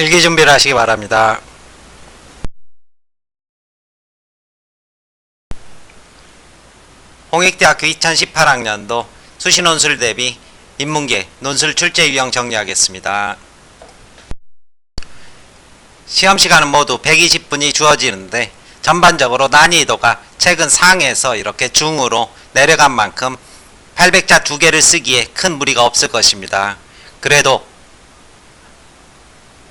필기 준비를 하시기 바랍니다. 홍익대학교 2018학년도 수시논술 대비 인문계 논술 출제 유형 정리하겠습니다. 시험 시간은 모두 120분이 주어지는데 전반적으로 난이도가 최근 상에서 이렇게 중으로 내려간 만큼 800자 2개를 쓰기에 큰 무리가 없을 것입니다. 그래도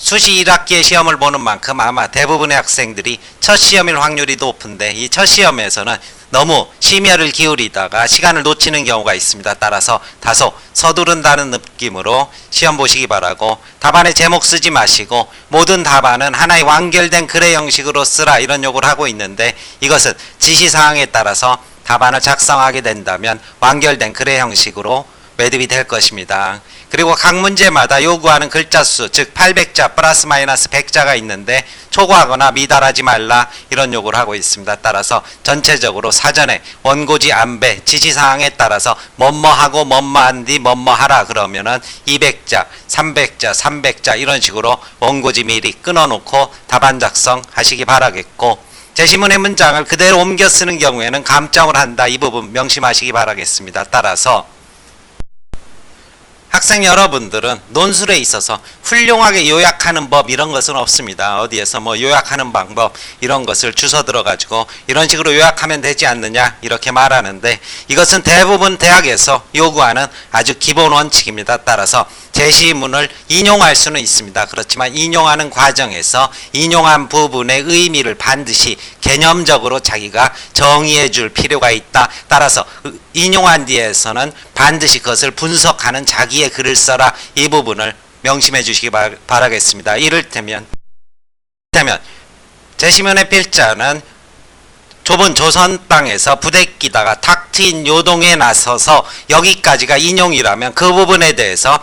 수시 1학기에 시험을 보는 만큼 아마 대부분의 학생들이 첫 시험일 확률이 높은데 이 첫 시험에서는 너무 심혈을 기울이다가 시간을 놓치는 경우가 있습니다. 따라서 다소 서두른다는 느낌으로 시험 보시기 바라고, 답안에 제목 쓰지 마시고 모든 답안은 하나의 완결된 글의 형식으로 쓰라 이런 요구를 하고 있는데, 이것은 지시사항에 따라서 답안을 작성하게 된다면 완결된 글의 형식으로 매듭이 될 것입니다. 그리고 각 문제마다 요구하는 글자 수, 즉 800자 플러스 마이너스 100자가 있는데 초과하거나 미달하지 말라 이런 요구를 하고 있습니다. 따라서 전체적으로 사전에 원고지 안배 지시사항에 따라서 뭐뭐하고 뭐뭐한 뒤 뭐뭐하라 그러면은 200자, 300자, 300자 이런 식으로 원고지 미리 끊어놓고 답안 작성하시기 바라겠고, 제시문의 문장을 그대로 옮겨 쓰는 경우에는 감점을 한다. 이 부분 명심하시기 바라겠습니다. 따라서 학생 여러분들은 논술에 있어서 훌륭하게 요약하는 법 이런 것은 없습니다. 어디에서 뭐 요약하는 방법 이런 것을 주워 들어가지고 이런 식으로 요약하면 되지 않느냐 이렇게 말하는데, 이것은 대부분 대학에서 요구하는 아주 기본 원칙입니다. 따라서 제시문을 인용할 수는 있습니다. 그렇지만 인용하는 과정에서 인용한 부분의 의미를 반드시 개념적으로 자기가 정의해 줄 필요가 있다. 따라서 인용한 뒤에서는 반드시 그것을 분석하는 자기의 글을 써라. 이 부분을 명심해 주시기 바라겠습니다. 이를테면 제시문의 필자는 좁은 조선 땅에서 부대끼다가 탁 트인 요동에 나서서 여기까지가 인용이라면 그 부분에 대해서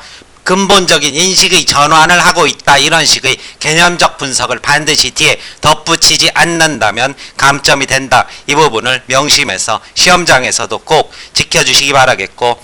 근본적인 인식의 전환을 하고 있다. 이런 식의 개념적 분석을 반드시 뒤에 덧붙이지 않는다면 감점이 된다. 이 부분을 명심해서 시험장에서도 꼭 지켜주시기 바라겠고,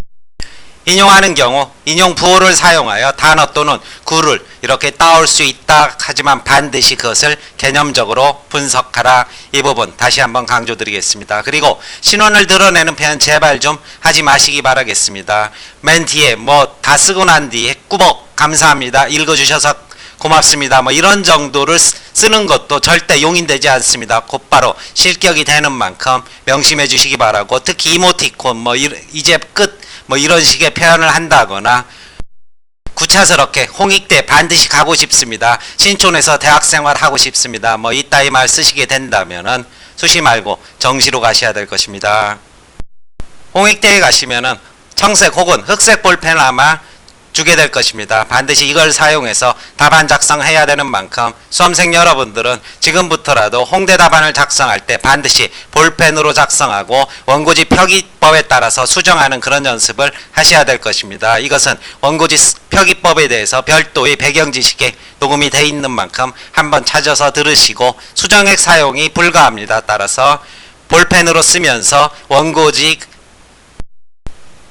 인용하는 경우 인용 부호를 사용하여 단어 또는 구를 이렇게 따올 수 있다. 하지만 반드시 그것을 개념적으로 분석하라. 이 부분 다시 한번 강조드리겠습니다. 그리고 신원을 드러내는 표현 제발 좀 하지 마시기 바라겠습니다. 맨 뒤에 뭐 다 쓰고 난 뒤에 꾸벅 감사합니다, 읽어주셔서 고맙습니다, 뭐 이런 정도를 쓰는 것도 절대 용인되지 않습니다. 곧바로 실격이 되는 만큼 명심해 주시기 바라고, 특히 이모티콘 뭐 이제 끝 뭐 이런 식의 표현을 한다거나 구차스럽게 홍익대 반드시 가고 싶습니다, 신촌에서 대학생활 하고 싶습니다, 뭐 이따위 말 쓰시게 된다면은 수시 말고 정시로 가셔야 될 것입니다. 홍익대에 가시면은 청색 혹은 흑색 볼펜을 아마 주게 될 것입니다. 반드시 이걸 사용해서 답안 작성해야 되는 만큼 수험생 여러분들은 지금부터라도 홍대 답안을 작성할 때 반드시 볼펜으로 작성하고 원고지 표기법에 따라서 수정하는 그런 연습을 하셔야 될 것입니다. 이것은 원고지 표기법에 대해서 별도의 배경 지식에 녹음이 되어 있는 만큼 한번 찾아서 들으시고 수정액 사용이 불가합니다. 따라서 볼펜으로 쓰면서 원고지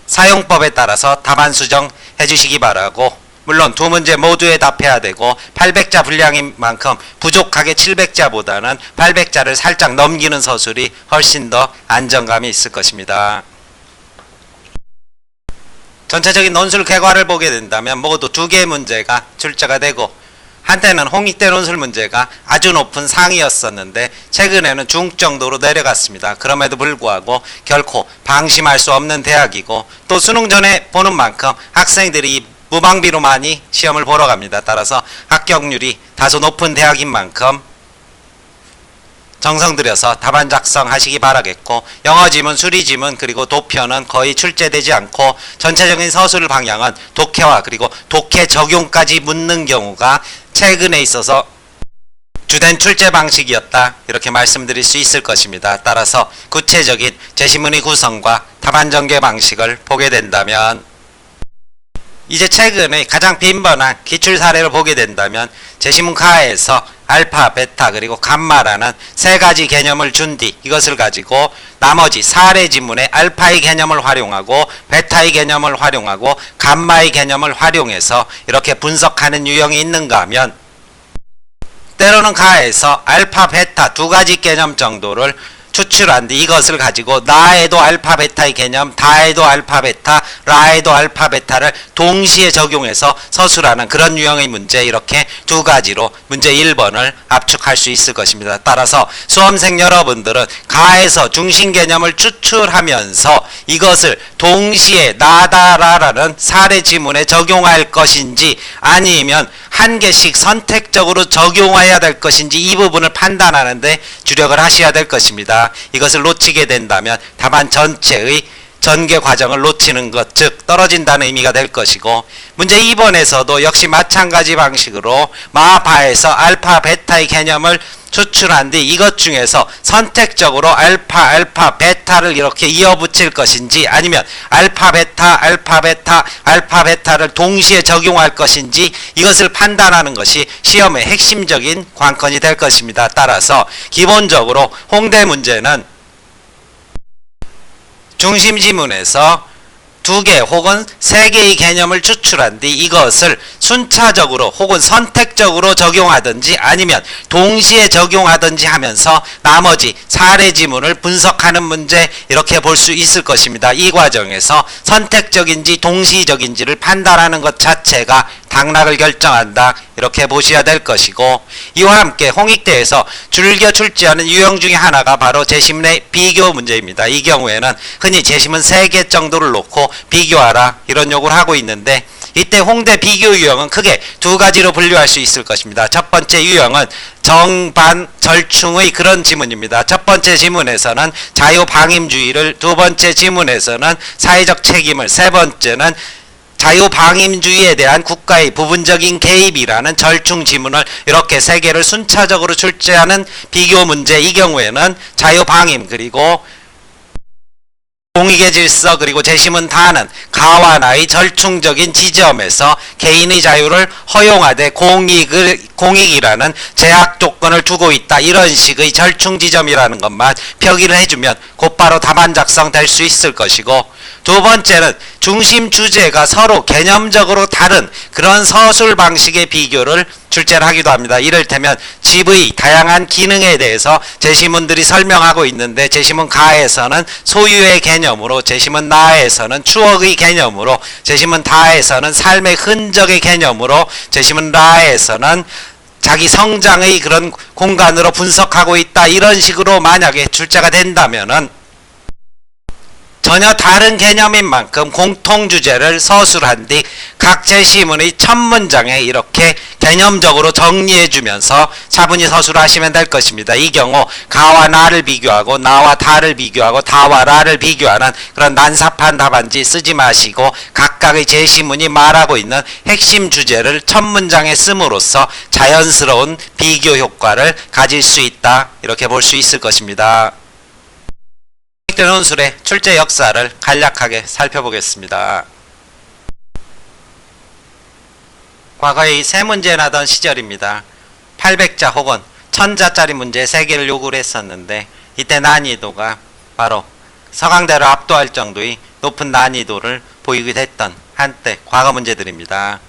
사용법에 따라서 답안 수정 해주시기 바라고, 물론 두 문제 모두에 답해야 되고 800자 분량인 만큼 부족하게 700자보다는 800자를 살짝 넘기는 서술이 훨씬 더 안정감이 있을 것입니다. 전체적인 논술 결과를 보게 된다면 모두 2개의 문제가 출제가 되고, 한때는 홍익대 논술 문제가 아주 높은 상이었었는데 최근에는 중 정도로 내려갔습니다. 그럼에도 불구하고 결코 방심할 수 없는 대학이고, 또 수능 전에 보는 만큼 학생들이 무방비로 많이 시험을 보러 갑니다. 따라서 합격률이 다소 높은 대학인 만큼 정성 들여서 답안 작성하시기 바라겠고, 영어 지문, 수리 지문 그리고 도표는 거의 출제되지 않고 전체적인 서술 방향은 독해와 그리고 독해 적용까지 묻는 경우가 최근에 있어서 주된 출제 방식이었다. 이렇게 말씀드릴 수 있을 것입니다. 따라서 구체적인 제시문의 구성과 답안 전개 방식을 보게 된다면, 이제 최근에 가장 빈번한 기출 사례를 보게 된다면 제시문 가에서 알파, 베타 그리고 감마라는 3가지 개념을 준 뒤 이것을 가지고 나머지 사례 지문에 알파의 개념을 활용하고 베타의 개념을 활용하고 감마의 개념을 활용해서 이렇게 분석하는 유형이 있는가 하면 때로는 가에서 알파, 베타 두 가지 개념 정도를 추출한 뒤 이것을 가지고 나에도 알파, 베타의 개념, 다에도 알파, 베타, 라에도 알파, 베타를 동시에 적용해서 서술하는 그런 유형의 문제, 이렇게 두 가지로 문제 1번을 압축할 수 있을 것입니다. 따라서 수험생 여러분들은 가에서 중심 개념을 추출하면서 이것을 동시에 나다라라는 사례 지문에 적용할 것인지 아니면 한 개씩 선택적으로 적용해야 될 것인지 이 부분을 판단하는데 주력을 하셔야 될 것입니다. 이것을 놓치게 된다면 답안 전체의 전개 과정을 놓치는 것, 즉 떨어진다는 의미가 될 것이고, 문제 2번에서도 역시 마찬가지 방식으로 마파에서 알파, 베타의 개념을 추출한 뒤 이것 중에서 선택적으로 알파, 알파, 베타를 이렇게 이어붙일 것인지 아니면 알파, 베타, 알파, 베타, 알파, 베타를 동시에 적용할 것인지 이것을 판단하는 것이 시험의 핵심적인 관건이 될 것입니다. 따라서 기본적으로 홍대 문제는 중심 지문에서 두 개 혹은 세 개의 개념을 추출한 뒤 이것을 순차적으로 혹은 선택적으로 적용하든지 아니면 동시에 적용하든지 하면서 나머지 사례 지문을 분석하는 문제, 이렇게 볼 수 있을 것입니다. 이 과정에서 선택적인지 동시적인지를 판단하는 것 자체가 당락을 결정한다, 이렇게 보셔야 될 것이고, 이와 함께 홍익대에서 즐겨 출제하는 유형 중에 하나가 바로 재시문의 비교 문제입니다. 이 경우에는 흔히 재시문 3개 정도를 놓고 비교하라, 이런 요구를 하고 있는데, 이때 홍대 비교 유형은 크게 두 가지로 분류할 수 있을 것입니다. 첫 번째 유형은 정반 절충의 그런 지문입니다. 첫 번째 지문에서는 자유방임주의를, 두 번째 지문에서는 사회적 책임을, 세 번째는 자유방임주의에 대한 국가의 부분적인 개입이라는 절충 지문을 이렇게 세 개를 순차적으로 출제하는 비교 문제, 이 경우에는 자유방임 그리고 공익의 질서 그리고 재심은 다는 가와 나의 절충적인 지점에서 개인의 자유를 허용하되 공익이라는 제약 조건을 두고 있다, 이런 식의 절충 지점이라는 것만 표기를 해주면 곧바로 답안 작성될 수 있을 것이고, 두 번째는 중심 주제가 서로 개념적으로 다른 그런 서술 방식의 비교를 출제를 하기도 합니다. 이를테면 집의 다양한 기능에 대해서 제시문들이 설명하고 있는데 제시문 가에서는 소유의 개념으로, 제시문 나에서는 추억의 개념으로, 제시문 다에서는 삶의 흔적의 개념으로, 제시문 라에서는 자기 성장의 그런 공간으로 분석하고 있다, 이런 식으로 만약에 출제가 된다면은 전혀 다른 개념인 만큼 공통주제를 서술한 뒤 각 제시문의 첫 문장에 이렇게 개념적으로 정리해주면서 차분히 서술하시면 될 것입니다. 이 경우 가와 나를 비교하고 나와 다를 비교하고 다와 라를 비교하는 그런 난삽한 답안지 쓰지 마시고 각각의 제시문이 말하고 있는 핵심 주제를 첫 문장에 씀으로써 자연스러운 비교 효과를 가질 수 있다, 이렇게 볼 수 있을 것입니다. 논술의 출제 역사를 간략하게 살펴보겠습니다. 과거의 세 문제 나던 시절입니다. 800자 혹은 1000자짜리 문제 3개를 요구를 했었는데 이때 난이도가 바로 서강대를 압도할 정도의 높은 난이도를 보이게 됐던 한때 과거 문제들입니다.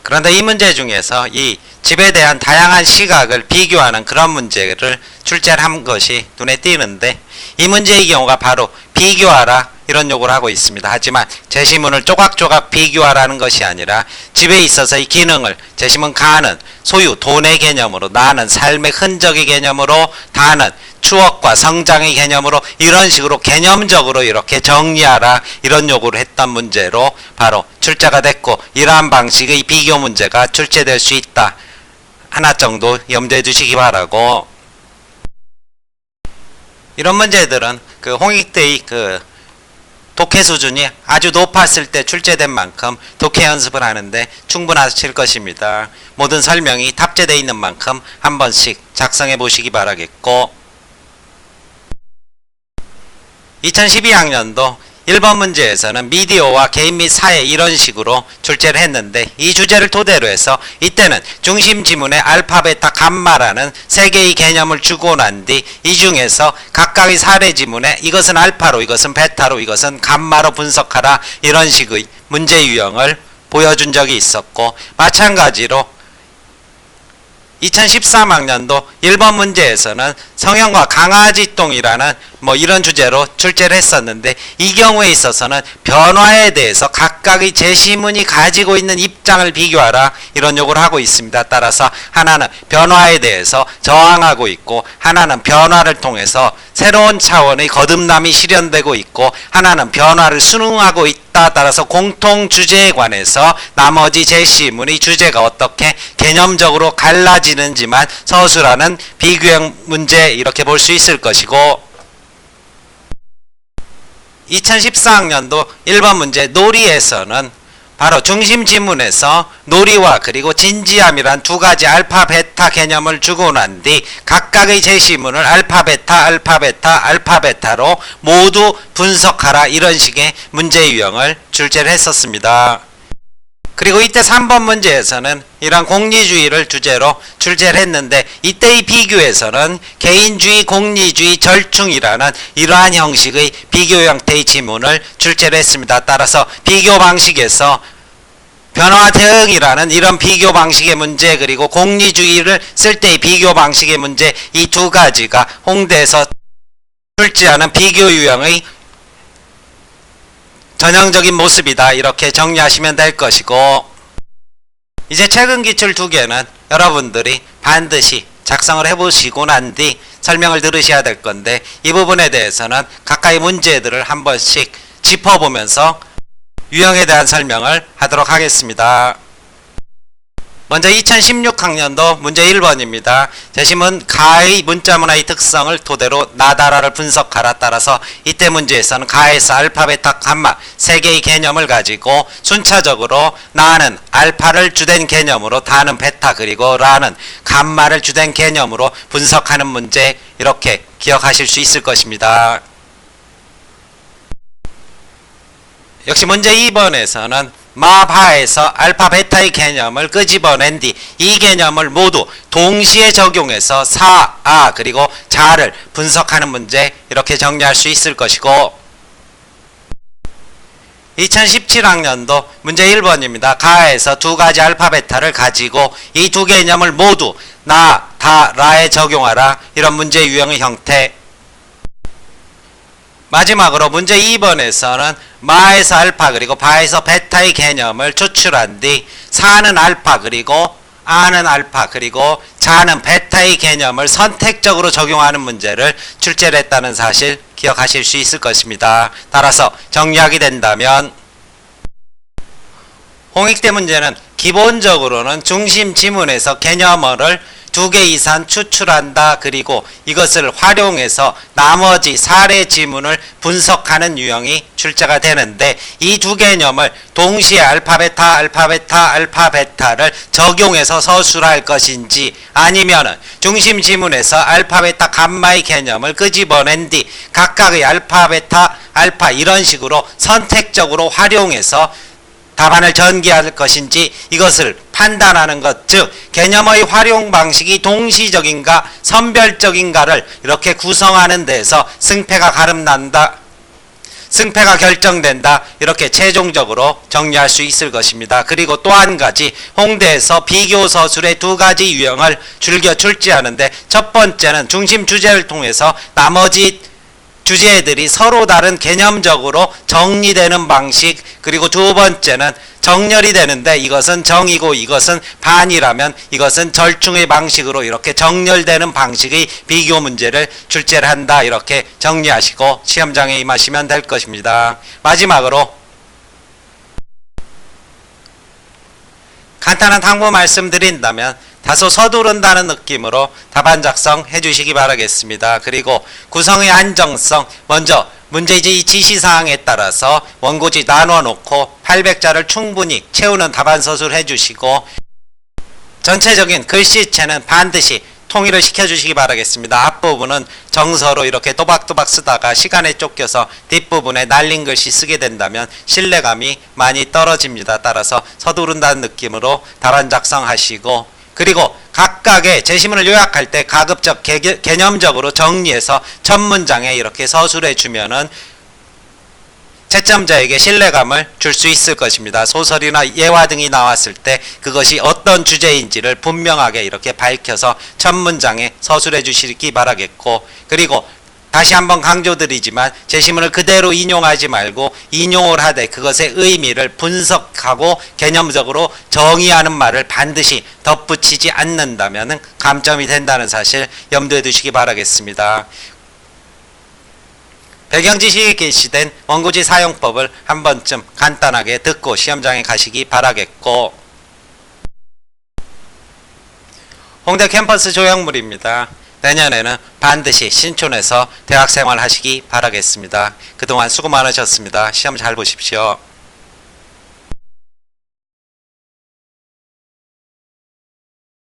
그런데 이 문제 중에서 이 집에 대한 다양한 시각을 비교하는 그런 문제를 출제를 한 것이 눈에 띄는데, 이 문제의 경우가 바로 비교하라, 이런 요구를 하고 있습니다. 하지만 제시문을 조각조각 비교하라는 것이 아니라 집에 있어서의 기능을 제시문 가는 소유, 돈의 개념으로, 나는 삶의 흔적의 개념으로, 다는 추억과 성장의 개념으로, 이런 식으로 개념적으로 이렇게 정리하라, 이런 요구를 했던 문제로 바로 출제가 됐고, 이러한 방식의 비교 문제가 출제될 수 있다, 하나 정도 염두해 두시기 바라고, 이런 문제들은 그 홍익대의 그 독해 수준이 아주 높았을 때 출제된 만큼 독해 연습을 하는데 충분하실 것입니다. 모든 설명이 탑재되어 있는 만큼 한 번씩 작성해 보시기 바라겠고, 2012학년도 1번 문제에서는 미디어와 개인 및 사회, 이런 식으로 출제를 했는데, 이 주제를 토대로 해서 이때는 중심 지문에 알파, 베타, 감마라는 3개의 개념을 주고 난 뒤 이 중에서 각각의 사례 지문에 이것은 알파로, 이것은 베타로, 이것은 감마로 분석하라, 이런 식의 문제 유형을 보여준 적이 있었고, 마찬가지로 2013학년도 1번 문제에서는 성형과 강아지똥이라는 이런 주제로 출제를 했었는데, 이 경우에 있어서는 변화에 대해서 각각의 제시문이 가지고 있는 입장을 비교하라, 이런 요구를 하고 있습니다. 따라서 하나는 변화에 대해서 저항하고 있고, 하나는 변화를 통해서 새로운 차원의 거듭남이 실현되고 있고, 하나는 변화를 순응하고 있다. 따라서 공통 주제에 관해서 나머지 제시문의 주제가 어떻게 개념적으로 갈라지는지만 서술하는 비교형 문제, 이렇게 볼 수 있을 것이고, 2014학년도 1번 문제 놀이에서는 바로 중심 지문에서 놀이와 그리고 진지함이란 두 가지 알파 베타 개념을 주고 난 뒤 각각의 제시문을 알파 베타 알파 베타 알파 베타로 모두 분석하라, 이런 식의 문제 유형을 출제를 했었습니다. 그리고 이때 3번 문제에서는 이러한 공리주의를 주제로 출제를 했는데, 이때의 비교에서는 개인주의, 공리주의, 절충이라는 이러한 형식의 비교 형태의 지문을 출제를 했습니다. 따라서 비교 방식에서 변화 대응이라는 이런 비교 방식의 문제, 그리고 공리주의를 쓸 때의 비교 방식의 문제, 이 두 가지가 홍대에서 출제하는 비교 유형의 전형적인 모습이다, 이렇게 정리하시면 될 것이고, 이제 최근 기출 두 개는 여러분들이 반드시 작성을 해보시고 난 뒤 설명을 들으셔야 될 건데, 이 부분에 대해서는 각각의 문제들을 한 번씩 짚어보면서 유형에 대한 설명을 하도록 하겠습니다. 먼저 2016학년도 문제 1번입니다. 제시문 가의 문자문화의 특성을 토대로 나다라를 분석하라. 따라서 이때 문제에서는 가에서 알파, 베타, 감마 세 개의 개념을 가지고 순차적으로 나는 알파를 주된 개념으로, 다는 베타, 그리고 라는 감마를 주된 개념으로 분석하는 문제, 이렇게 기억하실 수 있을 것입니다. 역시 문제 2번에서는 마바에서 알파 베타의 개념을 끄집어낸 뒤 이 개념을 모두 동시에 적용해서 사아 그리고 자를 분석하는 문제, 이렇게 정리할 수 있을 것이고, 2017학년도 문제 1번입니다. 가에서 두 가지 알파 베타를 가지고 이 두 개념을 모두 나, 다, 라에 적용하라, 이런 문제 유형의 형태. 마지막으로 문제 2번에서는 마에서 알파 그리고 바에서 베타의 개념을 추출한 뒤 사는 알파 그리고 아는 알파 그리고 자는 베타의 개념을 선택적으로 적용하는 문제를 출제를 했다는 사실 기억하실 수 있을 것입니다. 따라서 정리하게 된다면, 홍익대 문제는 기본적으로는 중심 지문에서 개념어를 두 개 이상 추출한다, 그리고 이것을 활용해서 나머지 사례 지문을 분석하는 유형이 출제가 되는데, 이 두 개념을 동시에 알파베타, 알파베타, 알파베타를 적용해서 서술할 것인지, 아니면은 중심 지문에서 알파베타, 감마의 개념을 끄집어낸 뒤 각각의 알파베타, 알파 이런 식으로 선택적으로 활용해서 답안을 전개할 것인지, 이것을 판단하는 것, 즉 개념의 활용 방식이 동시적인가 선별적인가를 이렇게 구성하는 데에서 승패가 가름난다, 승패가 결정된다, 이렇게 최종적으로 정리할 수 있을 것입니다. 그리고 또 한 가지, 홍대에서 비교 서술의 두 가지 유형을 즐겨 출제하는데, 첫 번째는 중심 주제를 통해서 나머지 주제들이 서로 다른 개념적으로 정리되는 방식, 그리고 두 번째는 정렬이 되는데 이것은 정이고 이것은 반이라면 이것은 절충의 방식으로 이렇게 정렬되는 방식의 비교 문제를 출제를 한다, 이렇게 정리하시고 시험장에 임하시면 될 것입니다. 마지막으로 간단한 당부 말씀드린다면, 다소 서두른다는 느낌으로 답안 작성해 주시기 바라겠습니다. 그리고 구성의 안정성, 먼저 문제지 지시사항에 따라서 원고지 나눠 놓고 800자를 충분히 채우는 답안 서술해 주시고, 전체적인 글씨체는 반드시 통일을 시켜주시기 바라겠습니다. 앞부분은 정서로 이렇게 또박또박 쓰다가 시간에 쫓겨서 뒷부분에 날린 글씨 쓰게 된다면 신뢰감이 많이 떨어집니다. 따라서 서두른다는 느낌으로 답안 작성하시고, 그리고 각각의 제시문을 요약할 때 가급적 개념적으로 정리해서 첫 문장에 이렇게 서술해 주면은 채점자에게 신뢰감을 줄 수 있을 것입니다. 소설이나 예화 등이 나왔을 때 그것이 어떤 주제인지를 분명하게 이렇게 밝혀서 첫 문장에 서술해 주시기 바라겠고, 그리고 다시 한번 강조드리지만 제시문을 그대로 인용하지 말고 인용을 하되 그것의 의미를 분석하고 개념적으로 정의하는 말을 반드시 덧붙이지 않는다면 감점이 된다는 사실 염두에 두시기 바라겠습니다. 배경지식에 게시된 원고지 사용법을 한 번쯤 간단하게 듣고 시험장에 가시기 바라겠고, 홍대 캠퍼스 조형물입니다. 내년에는 반드시 신촌에서 대학생활 하시기 바라겠습니다. 그동안 수고 많으셨습니다. 시험 잘 보십시오.